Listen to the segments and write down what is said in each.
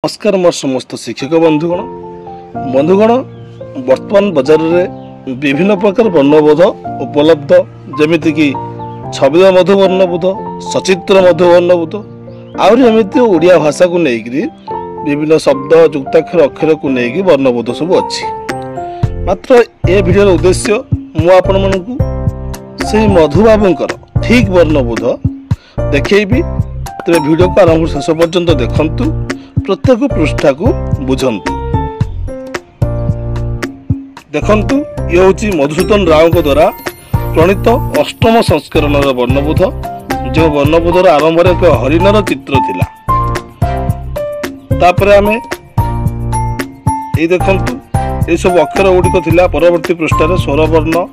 नमस्कार मोर समस्त शिक्षक बंधुगण वर्तमान बाजार में विभिन्न प्रकार वर्णबोध उपलब्ध जमीती कि छविल मधु वर्णबोध सचित्र मधु वर्णबोध आमती ओडिया भाषा को लेकर विभिन्न शब्द युक्ताक्षर अक्षर को लेकिन वर्णबोध सब अच्छी मात्र ए भिडियोर उद्देश्य मुझे मधुबाबूंकर ठीक वर्णबोध देखी तेरे भिडियो को आरंभ शेष पर्यंत देखंतु प्रत्येक पृष्ठा को बुझंतु देखंतु ये हूँ मधुसूदन राव द्वारा प्रणीत अष्टम संस्करण वर्णबोध जो वर्णबोधर आरंभ एक हरिणर चित्र थिला तापरे आमे ए देखंतु ये सब अक्षर गुड़िक थिला परवर्ती पृष्ठार स्वर वर्ण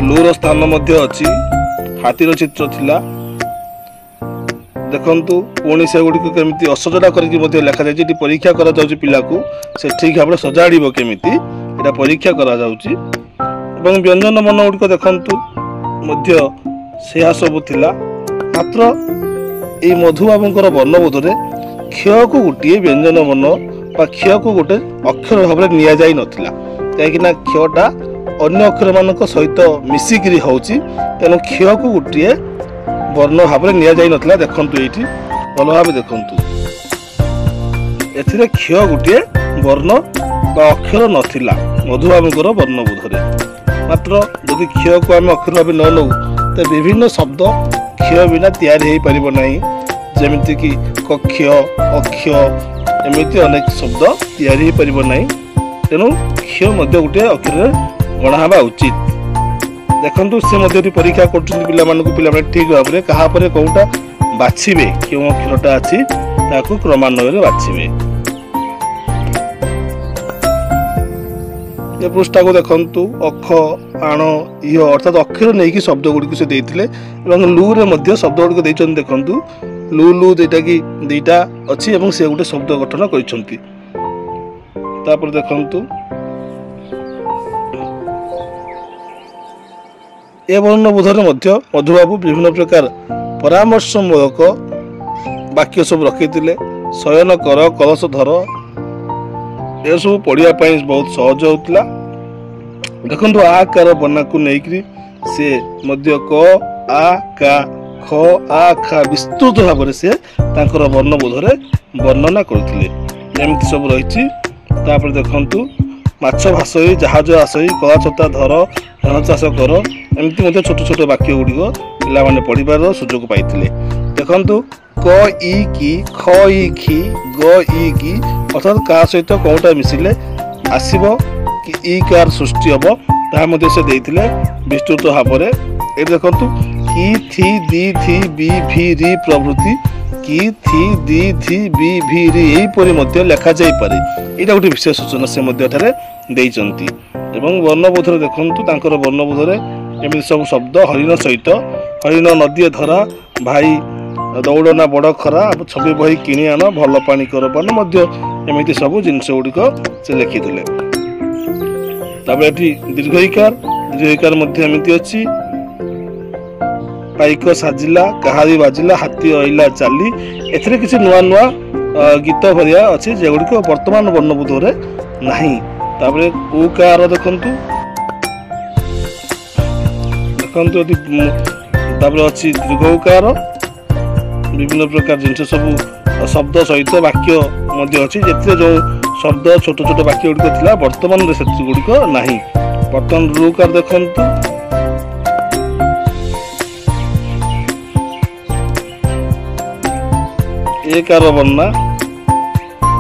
लूर स्थान मध्य अछि हाथीर चित्र थिला देखंतु पुणी से गुड़िक केमिति असजड़ा करके लिखा जाए परीक्षा करा जाउची पिला को से ठीक भाव सजाड़िबो केमिति एटा परीक्षा करा जाउची एवं व्यंजन वर्ण गुड़िक देखंतु मध्य सेहा सब थिला मात्र ए मधुबाबूंकर वर्णबोध रे क्ष को गोटे व्यंजन वर्ण बा क्ष को गोटे अक्षर भाव निया जाई नथिला कहीं क्षटा अन्य अक्षर मानक सहित मिसिकी होउची तेणु क्ष को गोटे वर्ण भाव निया जाई नथिला देखंतु एठी भल भाव देखंतु एथिरे क्ष गोटे वर्ण बा अक्षर नथिला मधुबाबूंकर वर्णबोध रे मात्र यदि क्ष को आम अक्षर भाव न लउ तो विभिन्न शब्द क्ष बिना तैयारी हो पारिब नाही जेमिति कि कक्ष अक्ष एमिति अनेक शब्द तैयारी हो पारिब नाही तेणु क्ष मध्य गोटे अक्षर गणा हेबा उचित देखंतु से मध्य परीक्षा कर ठीक भाव में कहा पर कौटा बाछिबे क्यों अक्षरटा अच्छी ताकू क्रमान्वय बाछिबे ये पृष्ठा को देखंतु अख आण इह अर्थात अक्षर नहीं शब्द गुड़िक से देते लू रे मध्य शब्द गुड़िक देइछन देखंतु लू लू दुईटा कि दुईटा अच्छी एवं से गोटे शब्द गठन करिसंती तापर देखंतु ए वर्णबोधर मध्य मधुबाबू विभिन्न प्रकार परामर्शमूलक वाक्य सब रखी शयन कर कलश धर ये सब पढ़िया बहुत सहज होता देखो आकार बना को लेकर से मध्य क आ का ख आ खा विस्तृत भाव से वर्णबोध वर्णना करते एमती सब रही देखंतु माछ भाषई जहाज आसई कला छता धर धान चाष कर एमती छोट छोट वाक्य गुड़िक पिला पढ़ार सुजोग पाई देखंतु क ई की ख ई खी ग ई की अर्थात का सहित कौटा मिसिले आसब कि ई कार सृष्टि हम ताहा से देइथिले विस्तृत भाव में ये देखंतु की थी दी थी बी भी री प्रभृति की थी दी थी बी भी री यहीपरि लिखा जाई पारे एटा गोटे विशेष सूचना से देइचंती एवं वर्णबोध देखंतु तांकर वर्णबोध एमि सब शब्द हरिण सहित हरिण नदी धरा भाई दौड़ना बड़ खरा छवि बही किणी आन भल पानी कर पान एमती सब जिनस गुड़िक से लिखिले दीर्घईकार एमती अच्छी पाइक साजिला कहारी बाजिला हाथी अइला चाली एथरे किसी नुआ नुआ गीत भरिया अच्छी जेगुड़िक वर्तमान वर्णबोध रे नहीं तापरे उकार देखंतु देखंतु तापरे अच्छी दीर्घ उकार विभिन्न प्रकार जिनस सब शब्द सहित वाक्य मध्य अच्छी जेते जो शब्द छोट छोट वाक्य गुड़िक थिला वर्तमान से गुड़िक नहीं वर्तमान रुकार देखंतु एकार वर्णना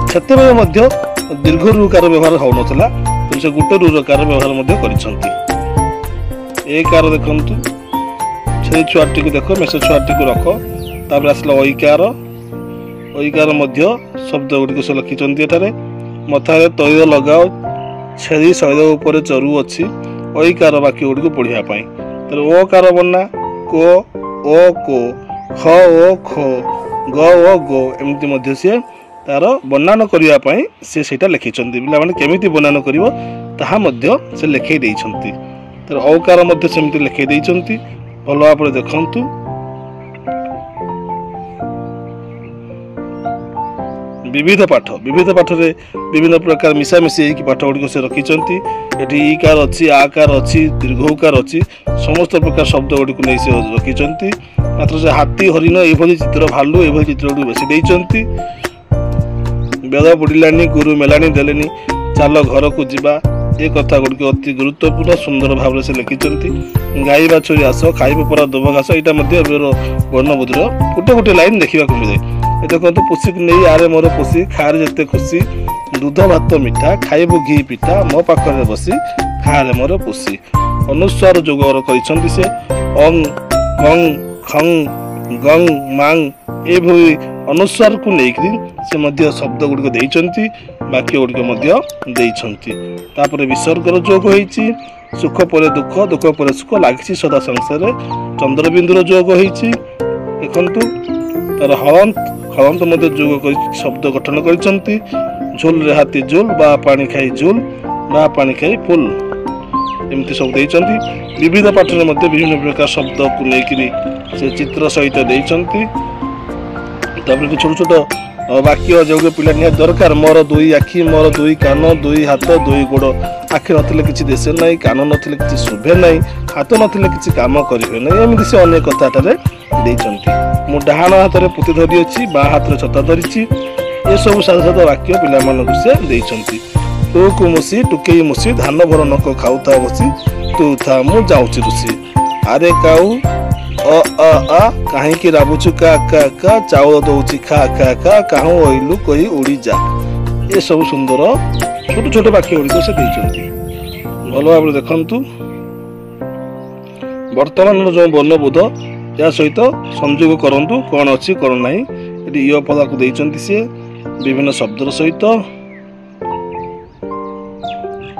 छते दीर्घ रुकार व्यवहार हो नथिला से गोटे रुकार व्यवहार करिसंती एकार देखंतु छे छुआटी को देखो मेसे छुआटी को रख तापर आसला ऐकार मध्य शब्द गुड़िक से लिखिंट एठारे मथारे तैल लगाओ छेरी शैल उपर चरु अच्छी ऐकार वाक्य गुड़िक पढ़ाई ओकार बना को ओ को ख ओ खो ग ओ गो एमती सी तार बनान करने से सेटा लिखिंट पे केमिति बनान करिवो ताहा मध्य से लिखई देइछंती औकार मध्य सेमती लिखई देइछंती भल भाव देखंतु विविध पाठरे विभिन्न प्रकार मिशामिशी पाठ गुड़िक से रखिंट ये ईकार अच्छी आकार अच्छी दीर्घकार अच्छी समस्त प्रकार शब्द गुड़िक नहीं से रखिंट मात्र से हाथी हरिण ये चित्र भालू ये चित्र गुड़ बेसी देती बेद बुड़ानी गुरु मेलानी देलेनी चाल घर को जीवा ये कथा गुड़िक अति गुरुत्वपूर्ण सुंदर भाव से लिखिंट गाई बाछुरी आस खाइब परा दुब घास यहाँ वर्णबोधर गोटे गोटे लाइन देखा मिले ये देखो पुषी को नहीं आरे मोर पुषी खारे जिते खुशी दूध भात मिठा खाइबु घी पिठा मो पाखे बसी खारे मोर पुषी अनुस्वार जोगर कर से अंग कंग खंग गंग मांग ये अनुस्वार को लेकर से शब्द गुड़िक देइछंती वाक्य गुड़िक विसर्गर जोग होइछि सुख पर दुख दुख पर सुख लगी सदा संसार चंद्रबिंदुर जोग होइछि देखंतु तार हलंत जोग कर शब्द गठन करिसंती झोल रे हाथी झोल बा पानी खाई झोल बा पानी खाई फुल एमती सब देइछंती विविध पाठरे मध्य विभिन्न प्रकार शब्द को लेकर से चित्र सहित देइछंती तापर छोट छोट वाक्य जो पिला निहा दरकार मोर दुई आखि मोर दुई कान दुई हाथ दुई गोड़ आखि नथिले किछि देशे नाही कान नथिले किछि शुभे नाही हाथ नथिले किछि काम करिवे नाही एमिति से अनेक कथाटारे देइछंती मु डाहाण हाथरे पुति धरि अछि बा हाथरे छता धरिछि ए सब साधा साधा वाक्य पिला मानकु से देइछंती तू को मुसी टुकेई मुसी धान भर नक खाउता बसी तू था मु जाउछि रुसी आरे काऊ अ अ आ कहीं की राबुचु का चाउल दौची खा खा खा कहूँ ओइलु कही उड़ी जा ये सब सुंदर छोट छोट वाक्य गुड़िक से भल भाव देखु वर्तमान जो वर्णबोध या सहित संयोग करंतु कौन अच्छी कौन ना ये पदा को देइछंती से विभिन्न शब्दर सहित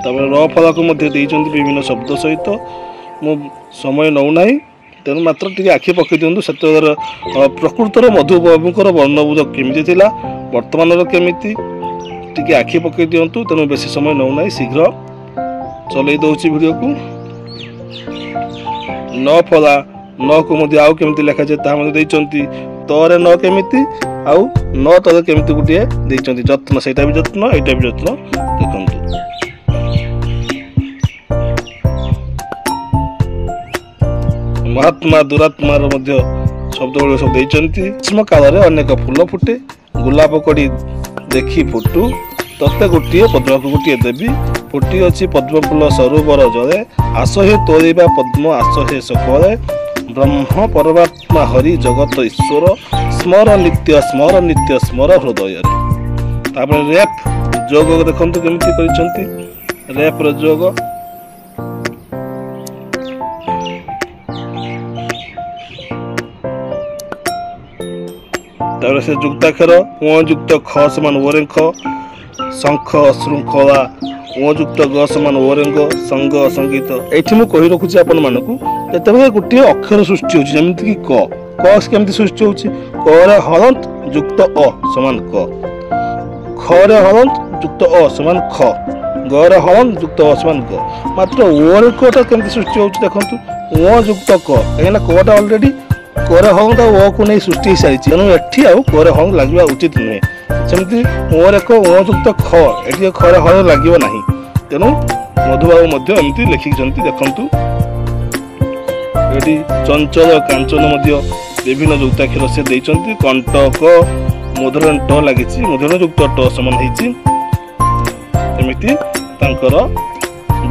र पदा को विभिन्न शब्द सहित मु समय नौ ना तेणु मात्र टी आखि पकई दिंतु से प्रकृतर मधुबाबूर वर्णबोध केमी थिला वर्तमान केमिति टी आखि पकई दिंतु तेणु बेसी समय नौ ना शीघ्र चलई दौची वीडियो को न फला न को मध्य आउ केमिति लिखा जाए ताहा देइचंती तरे न केमिति आउ न तरे केमिति गुटिए देइचंती जत्न सेटा भी जत्न एटा भी जत्न देखंतु महात्मा दुरात्मार मध्य शब्द गुड़ सब देइचंती ग्रीष्म काल रे अनेक फूल फुटे गुलाब कड़ी देखी फुटू तते गोटे पद्म को गोटे देवी फुटी अच्छी पद्म फूल सरोवर जले आस हे तोरिबा पद्म आस हे सकले ब्रह्म परमात्मा हरि जगत ईश्वर स्मर नित्य स्मर हृदय तापर रेप जोग देखंतु केमिति करिसंती रेप र जोग तापर से जुक्ताक्षर उ युक्त ख समान ओरेंख शंख श्रृंखला युक्त ग समान ओरेंग संग संगीत एठी मु कहि रखुची आपण मानकु जते गोटे अक्षर सृष्टि होची जेमिति कि क केमिति सृष्टि होची क रे हलंत युक्त अ समान क ख रे हलंत युक्त अ समान ख ग रे हलंत युक्त अ समान ग मात्र ओ रे कोटा केमिति सृष्टि होची देखंतु ओ युक्त क एना कोटा ऑलरेडी कोरे हंग ओ को नहीं सृष्टि सारी तेणु एठी आउ कोरे हंग लगे उचित नुहे सेमती ओर एक ओयुक्त ख एठी खरे हंग लगे ना तेणु मधुबाबू एमती लिखिंट देखु ये चंचल कांचन विभिन्न युक्ताक्षर से देइचंती कंटक मूर्धन ट लगी मूर्धन युक्त ट समान होती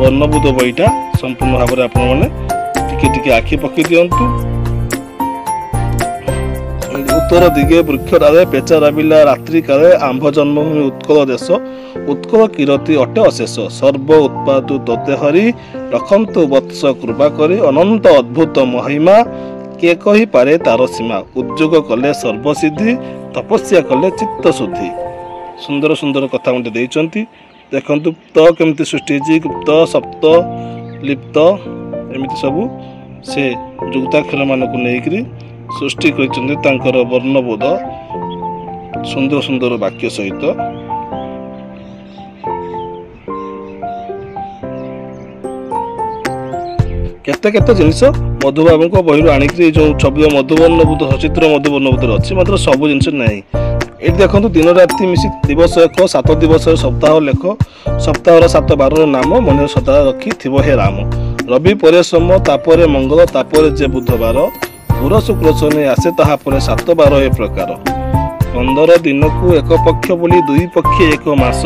वर्णबोध बईटा संपूर्ण भाव में आपण मैंने आखि पकई दिंतु उत्तर दिगे वृक्षराले पेचा राबिला रात्रि काले आंभ जन्मभूमि उत्कल देश उत्कल कीरति अटे अशेष सर्व उत्पादु तते हरि रखंतु वत्स कृपा करी अनंत अद्भुत महिमा के कही पारे तार सीमा उद्योग कले सर्वसिद्धि तपस्या कले चित्त शुद्धि सुंदर सुंदर कथा मते देइचंती देखंतु त केमति सृष्टि जी गुप्त सप्त लिप्त एमिति सबु से जुक्ताक्षर मानकु नेइकरी सृष्टि कर वर्णबोध सुंदर सुंदर वाक्य सहित केते केते जिनिस मधुबाबू बही आणिक जो छवि मधुवर्णबोध सचित्र मधुवर्णबोध अच्छी मात्र सब जिन ना ଏଠି ଦେଖନ୍ତୁ ଦିନ ରାତି ମିଶି ଦିବସ ଏକ 7 ଦିବସ ସପ୍ତାହ ଲେଖ ସପ୍ତାହର 7 ବାରର ନାମ ମନେ ସଦା ରଖିଥିବ ହେ ରାମ। ରବି ପରେ ସୋମ ତାପରେ ମଙ୍ଗଳ ତାପରେ ଯେ ବୁଧବାର ଗୁର ଶୁକ୍ର ଶନି ଆସେ ତାହା ପରେ 7 ବାର ଏ ପ୍ରକାର। 15 ଦିନକୁ ଏକ ପକ୍ଷ ବୋଲି 2 ପକ୍ଷେ ଏକ ମାସ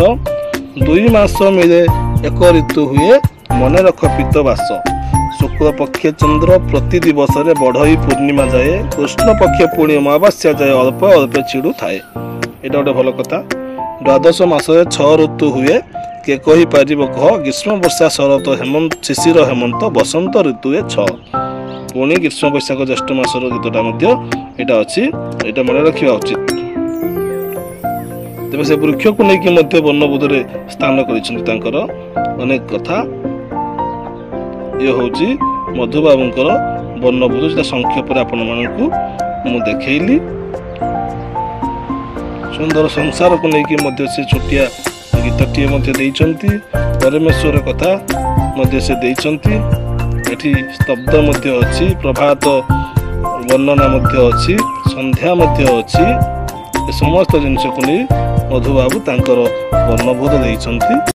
2 ମାସ ମିଳେ ଏକ ଋତୁ ହୁଏ ମନେ ରଖ ପିତ ବାସ। ଶୁକ୍ଳ ପକ୍ଷେ ଚନ୍ଦ୍ର ପ୍ରତି ଦିବସରେ ବଢ଼ଇ ପୂର୍ଣ୍ଣିମା ଯାଏ କୃଷ୍ଣ ପକ୍ଷେ ପୁଣି ଅମାବାସ୍ୟା ଯାଏ ଅଳ୍ପ ଅଳ୍ପ ଛିଡ଼ୁ ଥାଏ। ଏଇଟା ଗୋଟେ ଭଲ କଥା। ଦ୍ୱାଦଶ ମାସରେ 6 ଋତୁ ହୁଏ କିଏ କହିପାରିବ କହ ଗ୍ରୀଷ୍ମ ବର୍ଷା ଶରତ ହେମନ୍ତ ଶିଶିର ହେମନ୍ତ ବସନ୍ତ ଋତୁରେ 6। ପୁଣି ଗ୍ରୀଷ୍ମ ବୈଶାଖ ଜ୍ୟେଷ୍ଠ ମାସର ଗୀତଟା ମଧ୍ୟ ଏଇଟା ଅଛି, ଏଇଟା ମନେ ରଖିବା ଉଚିତ। ତେବେ ସେ ବୃକ୍ଷକୁ ନେଇକି ମଧ୍ୟ ବର୍ଣ୍ଣବୋଧରେ ସ୍ଥାନ କରିଛନ୍ତି ତାଙ୍କର ଅନେକ କଥା। ଇଏ ହେଉଛି ମଧୁବାବୁଙ୍କର ବର୍ଣ୍ଣବୋଧ, ସେଟା ସଂକ୍ଷେପରେ ଆପଣମାନଙ୍କୁ ମୁଁ ଦେଖେଇଲି। ସୁନ୍ଦର ସଂସାରକୁ ନେଇକି ମଧ୍ୟ ସେ ଛୋଟିଆ ଗୀତଟିଏ ମଧ୍ୟ ଦେଇଛନ୍ତି। ପରମେଶ୍ୱର କଥା ମଧ୍ୟ ସେ ଦେଇଛନ୍ତି। ଏଠି ସ୍ତବ୍ଧ ମଧ୍ୟ ଅଛି, ପ୍ରଭାତ ବର୍ଣ୍ଣନା ମଧ୍ୟ ଅଛି, ସନ୍ଧ୍ୟା ମଧ୍ୟ ଅଛି। ଏ ସମସ୍ତ ଜିନିଷକୁ ନେଇ ମଧୁବାବୁ ତାଙ୍କର ବର୍ଣ୍ଣବୋଧ ଦେଇଛନ୍ତି।